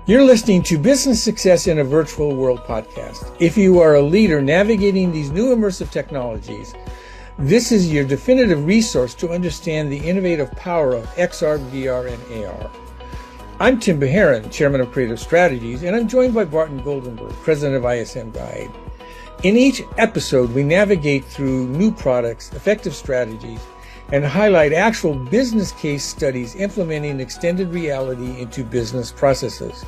You're listening to Business Success in a Virtual World podcast. If you are a leader navigating these new immersive technologies, this is your definitive resource to understand the innovative power of XR, VR, and AR. I'm Tim Beharon, Chairman of Creative Strategies, and I'm joined by Barton, President of ISM Guide. In each episode, we navigate through new products, effective strategies, and highlight actual business case studies implementing extended reality into business processes.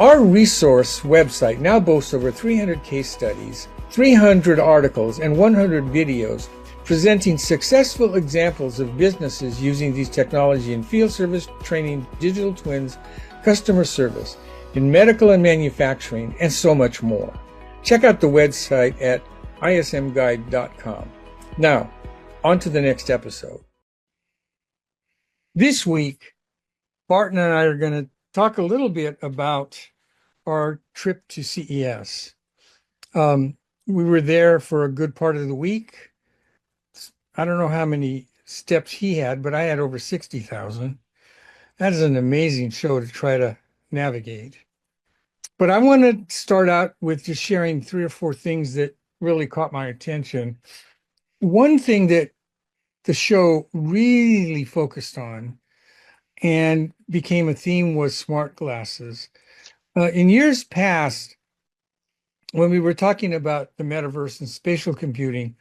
Our resource website now boasts over 300 case studies, 300 articles, and 100 videos presenting successful examples of businesses using these technology in field service, training, digital twins, customer service, in medical and manufacturing, and so much more. Check out the website at ismguide.com. Now, on to the next episode. This week, Barton and I are going to talk a little bit about our trip to CES. We were there for a good part of the week. I don't know how many steps he had, but I had over 60,000. That is an amazing show to try to navigate. But I want to start out with just sharing 3 or 4 things that really caught my attention. One thing that the show really focused on and became a theme was smart glasses. In years past, when we were talking about the metaverse and spatial computing,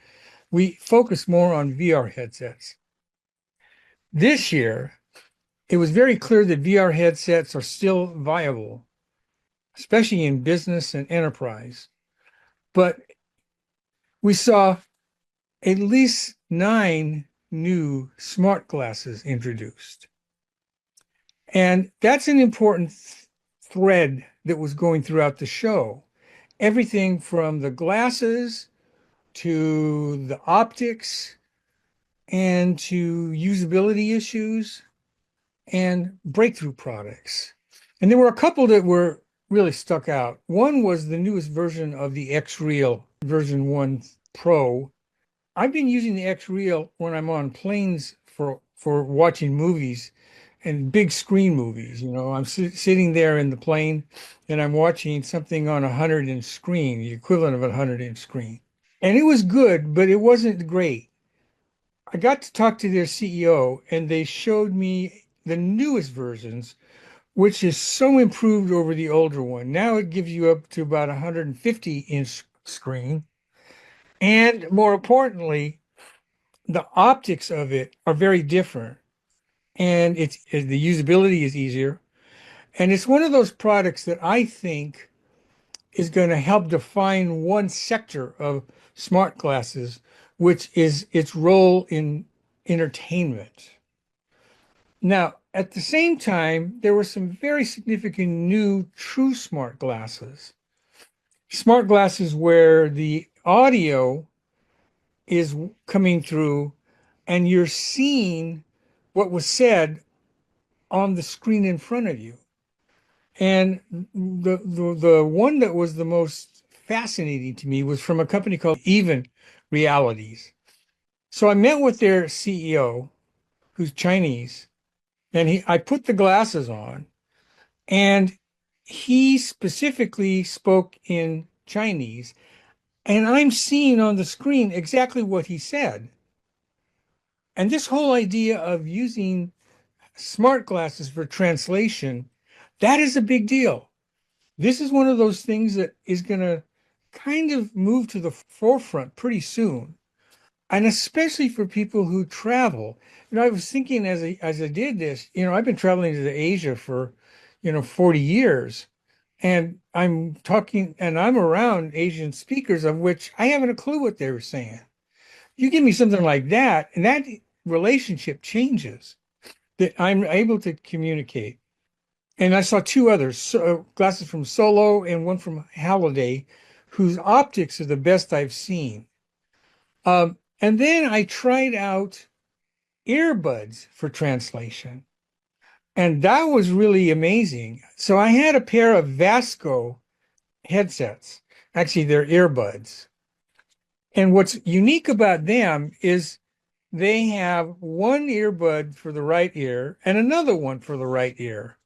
we focused more on VR headsets. This year, it was very clear that VR headsets are still viable, especially in business and enterprise. But we saw at least 9 new smart glasses introduced. And that's an important thread that was going throughout the show. Everything from the glasses to the optics and to usability issues and breakthrough products. And there were a couple that were really stuck out. One was the newest version of the X-Real version 1 Pro. I've been using the X-Real when I'm on planes for watching movies and big screen movies. You know, I'm sitting there in the plane and I'm watching something on a 100-inch screen, the equivalent of a 100-inch screen. And it was good, but it wasn't great. I got to talk to their CEO and they showed me the newest versions, which is so improved over the older one. Now it gives you up to about a 150-inch screen. And more importantly, the optics of it are very different. And the usability is easier. And it's one of those products that I think is going to help define one sector of smart glasses, which is its role in entertainment. Now, at the same time, there were some very significant new true smart glasses. Smart glasses where the audio is coming through and you're seeing what was said on the screen in front of you. And the one that was the most fascinating to me was from a company called Even Realities. So I met with their CEO, who's Chinese, and I put the glasses on, and he specifically spoke in Chinese, and I'm seeing on the screen exactly what he said. And this whole idea of using smart glasses for translation, that is a big deal. This is one of those things that is going to kind of move to the forefront pretty soon. And especially for people who travel. You know, I was thinking as I did this, you know, I've been traveling to Asia for, 40 years. And I'm talking and I'm around Asian speakers of which I haven't a clue what they were saying. You give me something like that, and that relationship changes, that I'm able to communicate. And I saw 2 others, glasses from Solo and one from Halliday, whose optics are the best I've seen. And then I tried out earbuds for translation. And that was really amazing. So I had a pair of Vasco headsets. Actually, they're earbuds. And what's unique about them is they have one earbud for the right ear and another one for the right ear.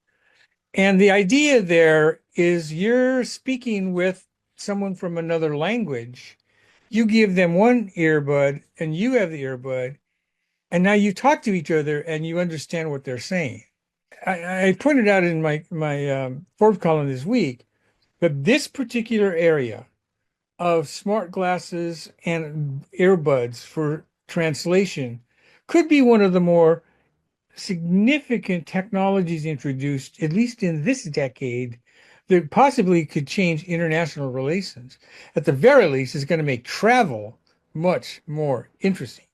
And the idea there is you're speaking with someone from another language. You give them one earbud and you have the earbud, and now you talk to each other and you understand what they're saying. I pointed out in my fourth column this week that this particular area of smart glasses and earbuds for translation could be one of the more significant technologies introduced, at least in this decade, that possibly could change international relations. At the very least, is going to make travel much more interesting.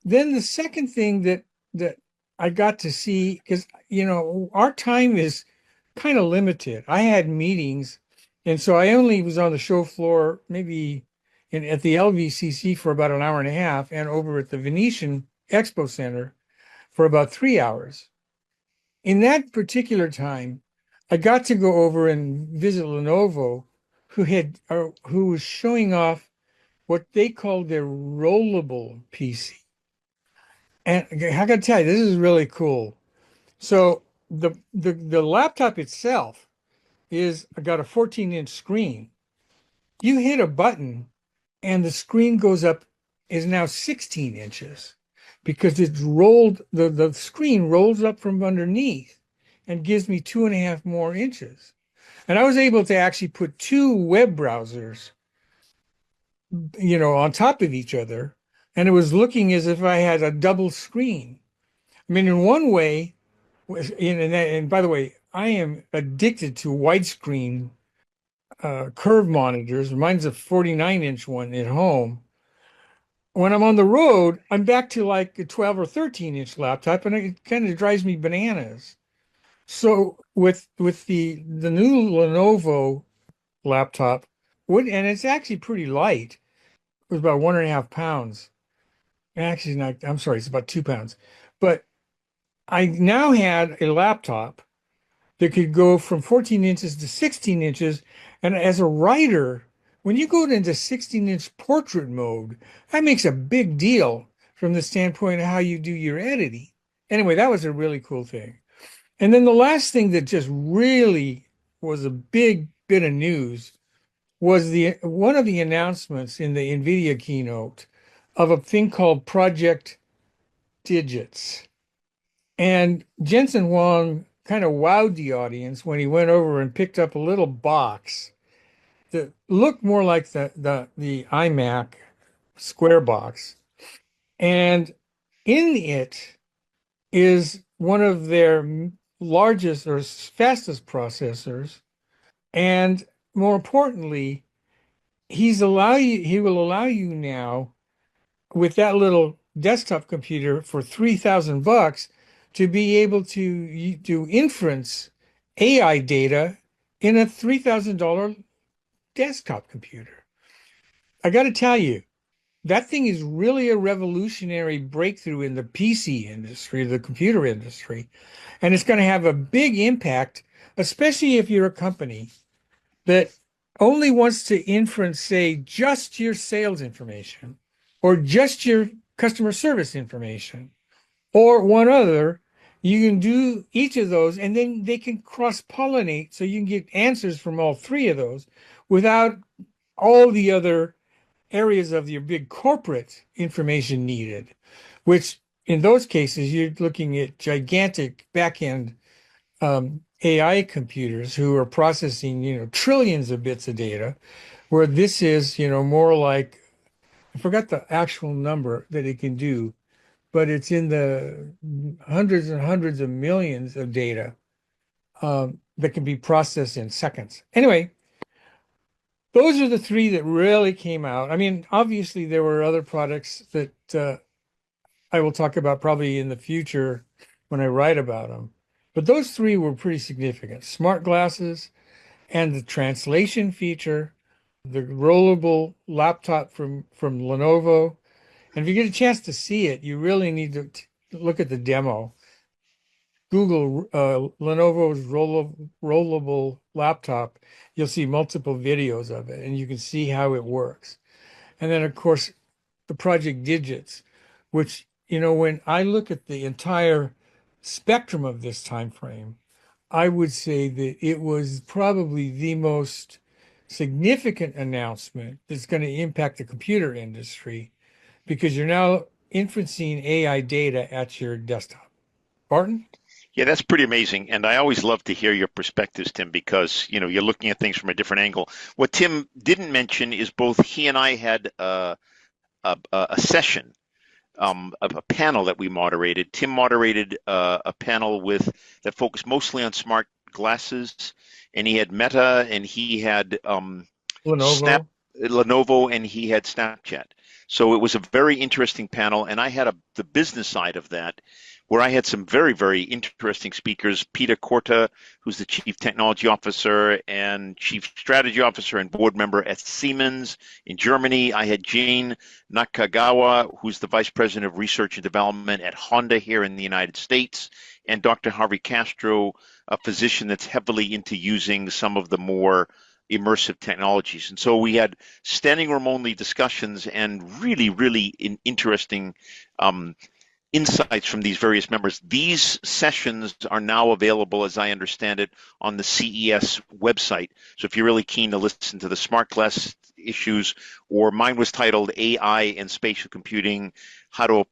Then the second thing that I got to see, because our time is kind of limited. I had meetings, and so I only was on the show floor maybe at the LVCC for about an hour and a half, and over at the Venetian Expo Center for about 3 hours. In that particular time, I got to go over and visit Lenovo, who was showing off what they called their rollable PC. And I got to tell you, this is really cool. So the laptop itself is got a 14-inch screen. You hit a button and the screen goes up, is now 16 inches because it's rolled, the screen rolls up from underneath and gives me 2.5 more inches. And I was able to actually put two web browsers, on top of each other, and it was looking as if I had a double screen. I mean, in one way, and by the way, I am addicted to widescreen curve monitors. Mine's a 49-inch one at home. When I'm on the road, I'm back to like a 12 or 13-inch laptop, and it kind of drives me bananas. So with the new Lenovo laptop, and it's actually pretty light. It was about 1.5 pounds. Actually, not. I'm sorry, it's about 2 pounds. But I now had a laptop that could go from 14 inches to 16 inches. And as a writer, when you go into 16-inch portrait mode, that makes a big deal from the standpoint of how you do your editing. Anyway, that was a really cool thing. And then the last thing that just really was a big bit of news was the one of the announcements in the NVIDIA keynote of a thing called Project Digits. And Jensen Huang kind of wowed the audience when he went over and picked up a little box that looked more like the iMac square box. And in it is one of their largest or fastest processors. And more importantly, he will allow you now with that little desktop computer for 3,000 bucks to be able to do inference AI data in a $3,000 desktop computer. I got to tell you, that thing is really a revolutionary breakthrough in the PC industry, the computer industry, and it's going to have a big impact, especially if you're a company that only wants to inference, say, just your sales information or just your customer service information or one other. You can do each of those and then they can cross-pollinate so you can get answers from all three of those without all the other areas of your big corporate information needed, which in those cases, you're looking at gigantic back-end AI computers who are processing, trillions of bits of data, where this is, more like, I forgot the actual number that it can do, but it's in the hundreds and hundreds of millions of data that can be processed in seconds. Anyway, those are the three that really came out. I mean, obviously, there were other products that I will talk about probably in the future when I write about them. But those three were pretty significant. Smart glasses and the translation feature, the rollable laptop from Lenovo. And if you get a chance to see it, you really need to look at the demo. Google Lenovo's rollable laptop. You'll see multiple videos of it, and you can see how it works. And then, of course, the Project Digits, which, when I look at the entire spectrum of this time frame, I would say that it was probably the most significant announcement that's going to impact the computer industry because you're now inferencing AI data at your desktop. Barton? Yeah, that's pretty amazing. And I always love to hear your perspectives, Tim, because you're looking at things from a different angle. What Tim didn't mention is both he and I had a session, a panel that we moderated. Tim moderated a panel with that focused mostly on smart glasses, and he had Meta, and he had Snap, Lenovo? Lenovo, and he had Snapchat. So it was a very interesting panel, and I had the business side of that, where I had some very, very interesting speakers. Peter Korta, who's the Chief Technology Officer and Chief Strategy Officer and board member at Siemens in Germany. I had Jane Nakagawa, who's the Vice President of Research and Development at Honda here in the United States, and Dr. Harvey Castro, a physician that's heavily into using some of the more immersive technologies. And so we had standing room only discussions and really, really interesting um, insights from these various members. These sessions are now available, as I understand it, on the CES website. So if you're really keen to listen to the smart glass issues, or mine was titled AI and Spatial Computing, How to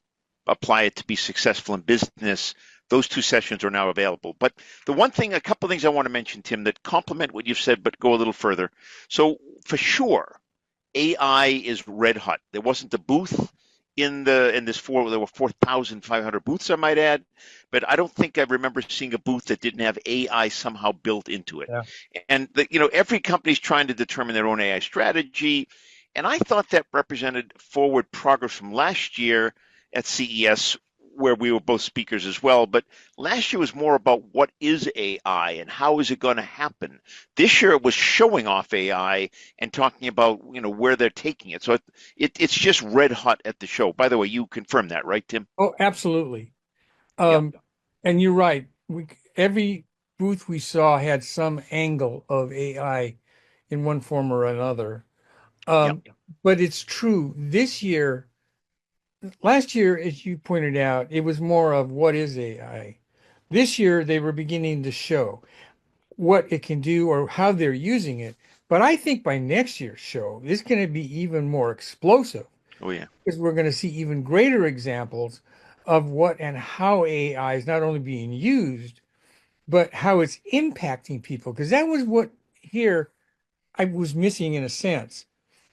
Apply It to Be Successful in Business, those two sessions are now available. But the one thing, a couple of things I want to mention, Tim, that complement what you've said, but go a little further. So for sure, AI is red hot. There wasn't a booth in this four. There were 4,500 booths, I might add, but I don't think I remember seeing a booth that didn't have AI somehow built into it. Yeah. And every company's trying to determine their own AI strategy, and I thought that represented forward progress from last year at CES, where we were both speakers as well. But last year was more about what is AI and how is it going to happen. This year it was showing off AI and talking about where they're taking it. So it's just red hot at the show. By the way, you confirm that, right, Tim? Oh, absolutely. Yep. Um, and you're right. Every booth we saw had some angle of AI in one form or another. Yep. Um, but it's true. This year, last year, as you pointed out, it was more of what is AI. This year, they were beginning to show what it can do or how they're using it. But I think by next year's show, it's going to be even more explosive Oh yeah. because we're going to see even greater examples of what and how AI is not only being used, but how it's impacting people. Because that was what here I was missing in a sense.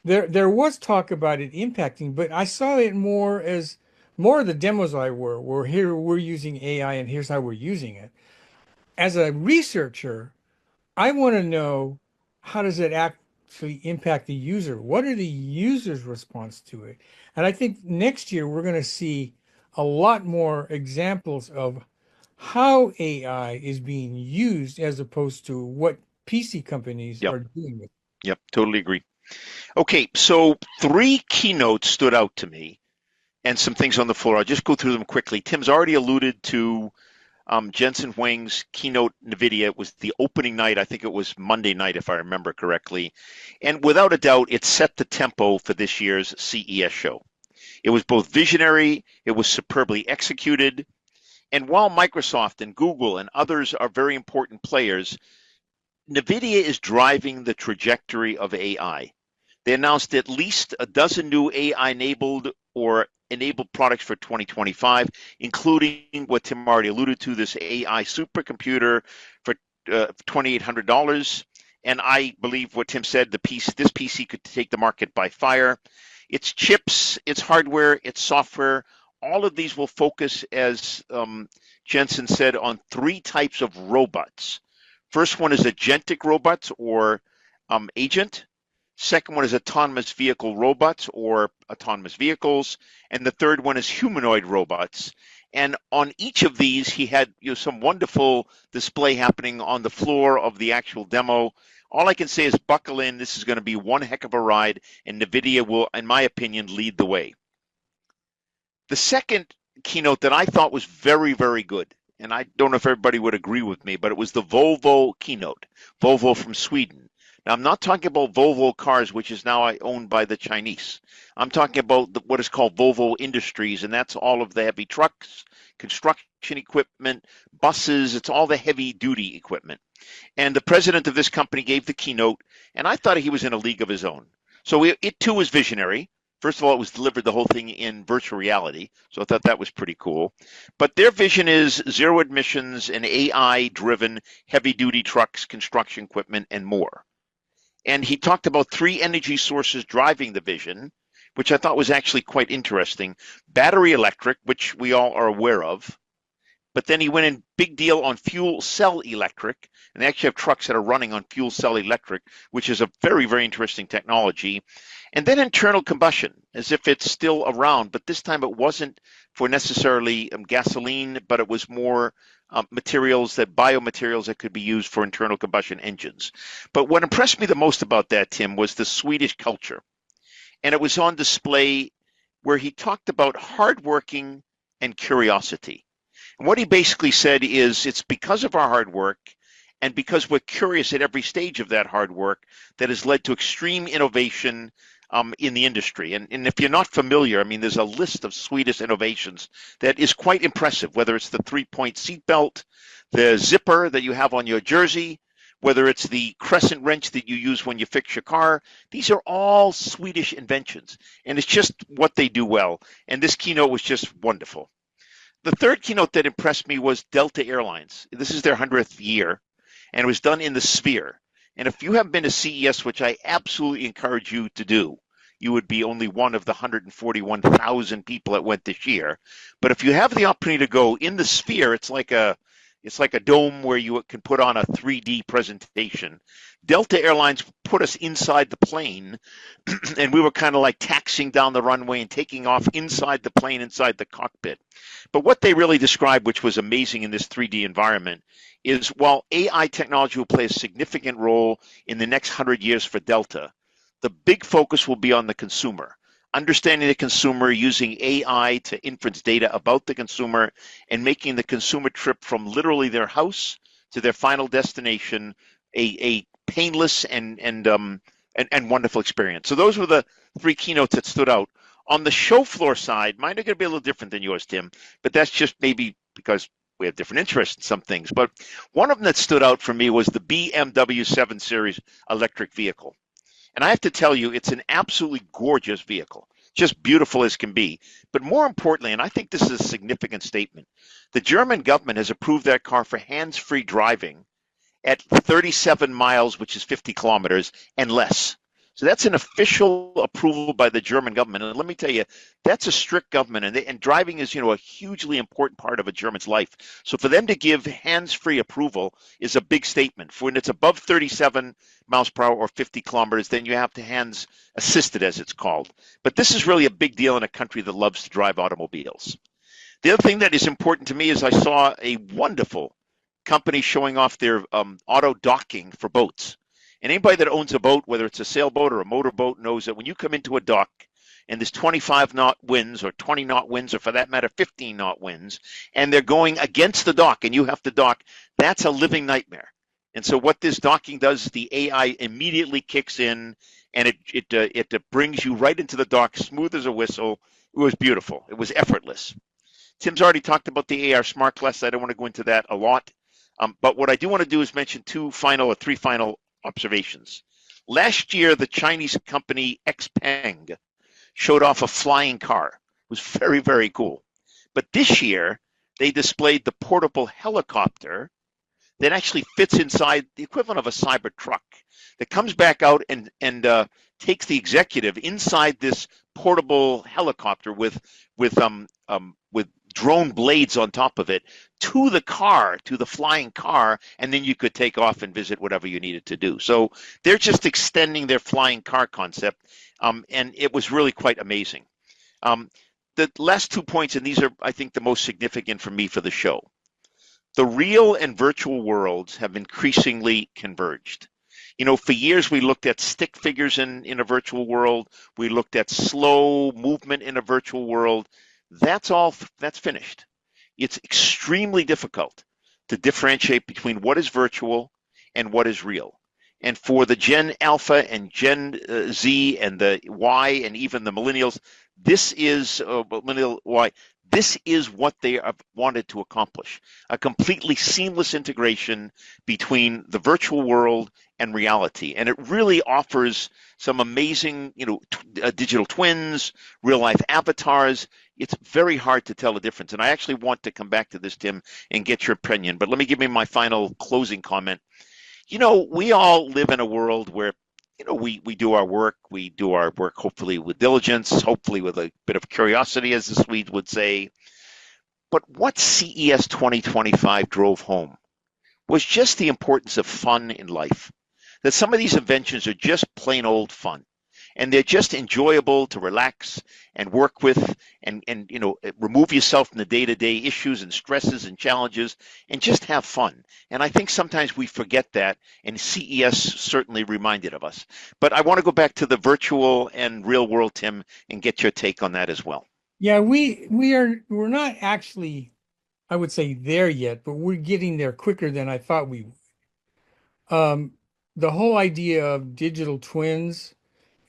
There was talk about it impacting, but I saw it more as more of the demos I were here we're using AI and here's how we're using it. As a researcher, I want to know how does it actually impact the user? What are the user's response to it? And I think next year we're going to see a lot more examples of how AI is being used as opposed to what PC companies Yep. are doing with it. Yep. Totally agree. Okay, so three keynotes stood out to me and some things on the floor. I'll just go through them quickly. Tim's already alluded to Jensen Huang's keynote NVIDIA. It was the opening night. I think it was Monday night, if I remember correctly. And without a doubt, it set the tempo for this year's CES show. It was both visionary, it was superbly executed. And while Microsoft and Google and others are very important players, NVIDIA is driving the trajectory of AI. They announced at least a dozen new AI enabled or enabled products for 2025, including what Tim already alluded to, this AI supercomputer for $2,800. And I believe what Tim said, this PC could take the market by fire. Its chips, its hardware, its software, all of these will focus, as Jensen said, on three types of robots. First one is agentic robots or agent. Second one is autonomous vehicle robots or autonomous vehicles. And the third one is humanoid robots. And on each of these, he had some wonderful display happening on the floor of the actual demo. All I can say is buckle in. This is going to be one heck of a ride, and NVIDIA will, in my opinion, lead the way. The second keynote that I thought was very, very good, and I don't know if everybody would agree with me, but it was the Volvo keynote, Volvo from Sweden. Now, I'm not talking about Volvo Cars, which is now owned by the Chinese. I'm talking about what is called Volvo Industries, and that's all of the heavy trucks, construction equipment, buses. It's all the heavy duty equipment. And the president of this company gave the keynote, and I thought he was in a league of his own. So it too was visionary. First of all, it was delivered the whole thing in virtual reality, so I thought that was pretty cool. But their vision is zero emissions and AI driven heavy duty trucks, construction equipment, and more. And he talked about three energy sources driving the vision, which I thought was actually quite interesting. Battery electric, which we all are aware of, but then he went in big deal on fuel cell electric, and they actually have trucks that are running on fuel cell electric, which is a very, very interesting technology. And then internal combustion, as if it's still around, but this time it wasn't for necessarily gasoline, but it was more materials that biomaterials that could be used for internal combustion engines. But what impressed me the most about that, Tim, was the Swedish culture. And it was on display where he talked about hardworking and curiosity. And what he basically said is it's because of our hard work and because we're curious at every stage of that hard work that has led to extreme innovation in the industry. And if you're not familiar, I mean, there's a list of Swedish innovations that is quite impressive, whether it's the three-point seatbelt, the zipper that you have on your jersey, whether it's the crescent wrench that you use when you fix your car. These are all Swedish inventions, and it's just what they do well. And this keynote was just wonderful. The third keynote that impressed me was Delta Airlines. This is their 100th year, and it was done in the Sphere. And if you haven't been to CES, which I absolutely encourage you to do, you would be only one of the 141,000 people that went this year. But if you have the opportunity to go in the Sphere, it's like a dome where you can put on a 3D presentation. Delta Airlines put us inside the plane, and we were kind of like taxiing down the runway and taking off inside the plane, inside the cockpit. But what they really described, which was amazing in this 3D environment, is while AI technology will play a significant role in the next 100 years for Delta, the big focus will be on the consumer. Understanding the consumer, using AI to inference data about the consumer, and making the consumer trip from literally their house to their final destination a painless and wonderful experience. So those were the three keynotes that stood out. On the show floor side, mine are going to be a little different than yours, Tim, but that's just maybe because we have different interests in some things. But one of them that stood out for me was the BMW 7 Series electric vehicle. And I have to tell you, it's an absolutely gorgeous vehicle, just beautiful as can be. But more importantly, and I think this is a significant statement, the German government has approved that car for hands-free driving at 37 miles, which is 50 kilometers, and less. So that's an official approval by the German government. And let me tell you, that's a strict government, and driving is, a hugely important part of a German's life. So for them to give hands-free approval is a big statement. For when it's above 37 miles per hour or 50 kilometers, then you have to hands assisted, as it's called. But this is really a big deal in a country that loves to drive automobiles. The other thing that is important to me is I saw a wonderful company showing off their auto docking for boats. And anybody that owns a boat, whether it's a sailboat or a motorboat, knows that when you come into a dock and there's 25 knot winds or 20 knot winds, or for that matter, 15 knot winds, and they're going against the dock and you have to dock, that's a living nightmare. And so what this docking does is the AI immediately kicks in, and it brings you right into the dock, smooth as a whistle. It was beautiful. It was effortless. Tim's already talked about the AR Smart Glass. I don't want to go into that a lot. But what I do want to do is mention three final observations. Last year, the Chinese company Xpeng showed off a flying car. It was very, very cool. But this year, they displayed the portable helicopter that actually fits inside the equivalent of a cyber truck that comes back out and takes the executive inside this portable helicopter with drone blades on top of it to the car, to the flying car, and then you could take off and visit whatever you needed to do. So they're just extending their flying car concept, and it was really quite amazing. The last 2 points, and these are, I think, the most significant for me for the show. The real and virtual worlds have increasingly converged. For years we looked at stick figures in a virtual world. We looked at slow movement in a virtual world. That's finished. It's extremely difficult to differentiate between what is virtual and what is real. And for the Gen Alpha and Gen Z and the Y and even the millennials, this is millennial Y. This is what they have wanted to accomplish: a completely seamless integration between the virtual world and reality. And it really offers some amazing, digital twins, real life avatars. It's very hard to tell the difference. And I actually want to come back to this, Tim, and get your opinion. But let me give me my final closing comment. We all live in a world where, we do our work. We do our work hopefully with diligence, hopefully with a bit of curiosity, as the Swedes would say. But what CES 2025 drove home was just the importance of fun in life. That some of these inventions are just plain old fun. And they're just enjoyable to relax and work with, and remove yourself from the day-to-day issues and stresses and challenges and just have fun. And I think sometimes we forget that, and CES certainly reminded of us. But I want to go back to the virtual and real world, Tim, and get your take on that as well. Yeah, we're not actually, I would say, there yet, but we're getting there quicker than I thought we would. The whole idea of digital twins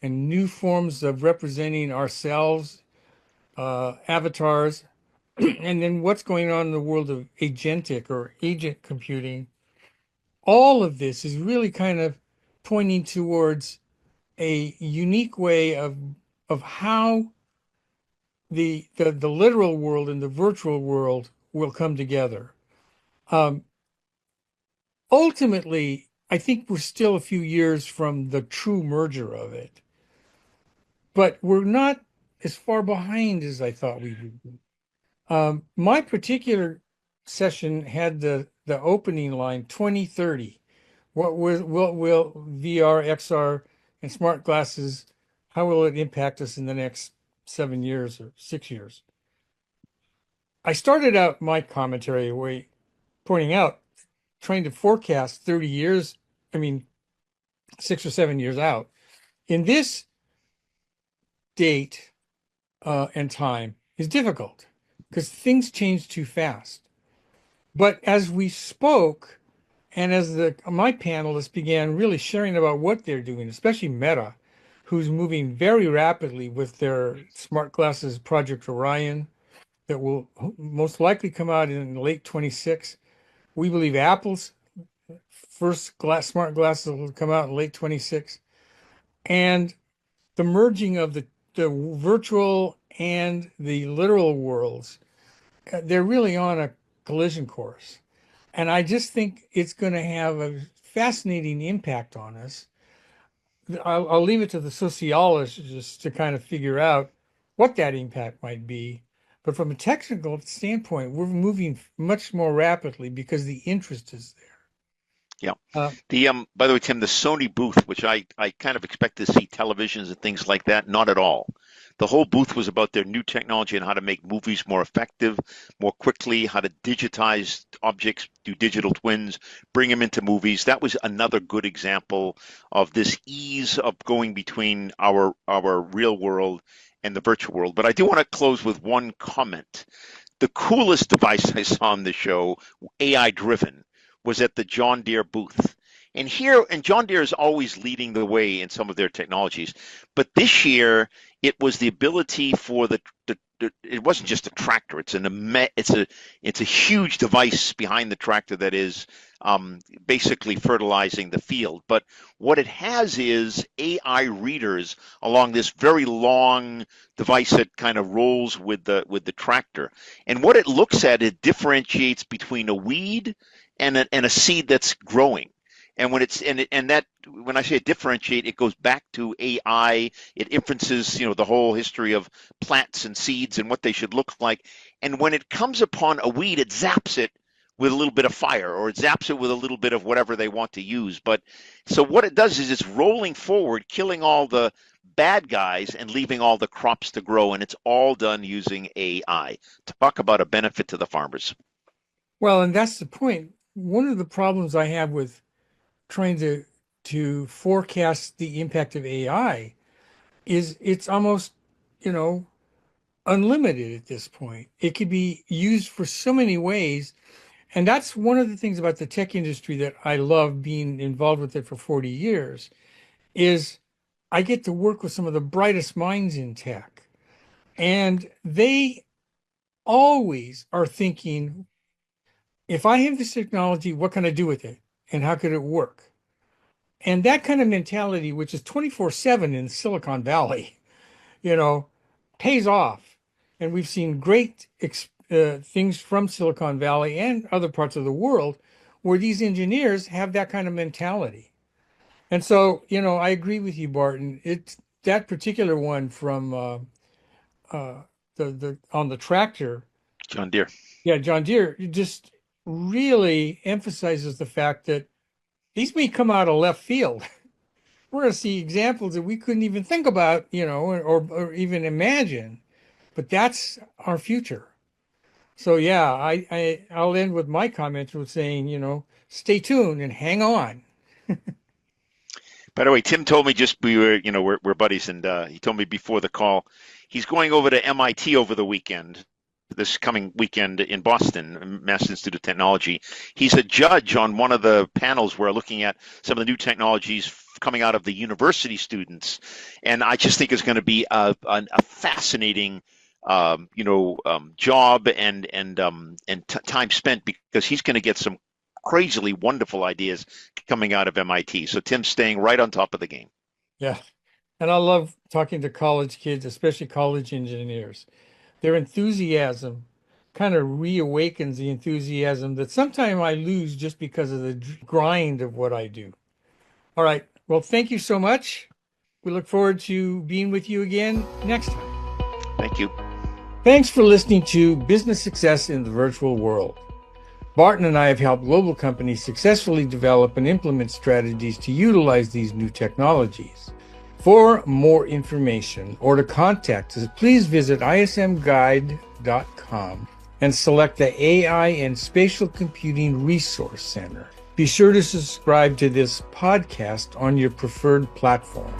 and new forms of representing ourselves, avatars, and then what's going on in the world of agentic or agent computing, all of this is really kind of pointing towards a unique way of how the literal world and the virtual world will come together. Um, Ultimately, I think we're still a few years from the true merger of it, but we're not as far behind as I thought we would be. My particular session had the opening line 2030. What will VR, XR, and smart glasses, how will it impact us in the next 7 years or 6 years? I started out my commentary way pointing out, trying to forecast 30 years, I mean, 6 or 7 years out. In this date and time is difficult because things change too fast. But as we spoke, and as my panelists began really sharing about what they're doing, especially Meta, who's moving very rapidly with their smart glasses Project Orion that will most likely come out in late 26. We believe Apple's first smart glasses will come out in late 26. And the merging of the virtual and the literal worlds, they're really on a collision course. And I just think it's going to have a fascinating impact on us. I'll leave it to the sociologists to kind of figure out what that impact might be. But from a technical standpoint, we're moving much more rapidly because the interest is Yeah. there. The By the way, Tim, the Sony booth, which I kind of expect to see televisions and things like that, not at all. The whole booth was about their new technology and how to make movies more effective, more quickly, how to digitize objects, do digital twins, bring them into movies. That was another good example of this ease of going between our real world and the virtual world. But I do want to close with one comment. The coolest device I saw on the show, AI driven, was at the John Deere booth. And John Deere is always leading the way in some of their technologies. But this year, it was the ability for it wasn't just a tractor. It's a huge device behind the tractor that is basically fertilizing the field. But what it has is AI readers along this very long device that kind of rolls with the tractor. And what it looks at, it differentiates between a weed and a seed that's growing. And when it's and that when I say differentiate, it goes back to AI. It inferences, the whole history of plants and seeds and what they should look like. And when it comes upon a weed, it zaps it with a little bit of fire, or it zaps it with a little bit of whatever they want to use. But so what it does is it's rolling forward, killing all the bad guys and leaving all the crops to grow. And it's all done using AI. Talk about a benefit to the farmers. Well, and that's the point. One of the problems I have with trying to forecast the impact of AI is it's almost, you know, unlimited at this point. It could be used for so many ways. And that's one of the things about the tech industry that I love being involved with it for 40 years is I get to work with some of the brightest minds in tech. And they always are thinking, if I have this technology, what can I do with it? And how could it work? And that kind of mentality, which is 24/7 in Silicon Valley, you know, pays off. And we've seen great things from Silicon Valley and other parts of the world where these engineers have that kind of mentality. And so, I agree with you, Barton. It's that particular one from uh, the on the tractor. John Deere. Yeah, John Deere it just really emphasizes the fact that these may come out of left field. We're going to see examples that we couldn't even think about, or even imagine. But that's our future. So yeah, I'll end with my comments with saying, stay tuned and hang on. By the way, Tim told me just we're buddies, and he told me before the call he's going over to MIT over the weekend, this coming weekend in Boston, Mass Institute of Technology. He's a judge on one of the panels where looking at some of the new technologies coming out of the university students, and I just think it's going to be a fascinating job and time spent because he's going to get some crazily wonderful ideas coming out of MIT. So Tim's staying right on top of the game. Yeah. And I love talking to college kids, especially college engineers. Their enthusiasm kind of reawakens the enthusiasm that sometimes I lose just because of the grind of what I do. All right. Well, thank you so much. We look forward to being with you again next time. Thank you. Thanks for listening to Business Success in the Virtual World. Barton and I have helped global companies successfully develop and implement strategies to utilize these new technologies. For more information or to contact us, please visit ismguide.com and select the AI and Spatial Computing Resource Center. Be sure to subscribe to this podcast on your preferred platform.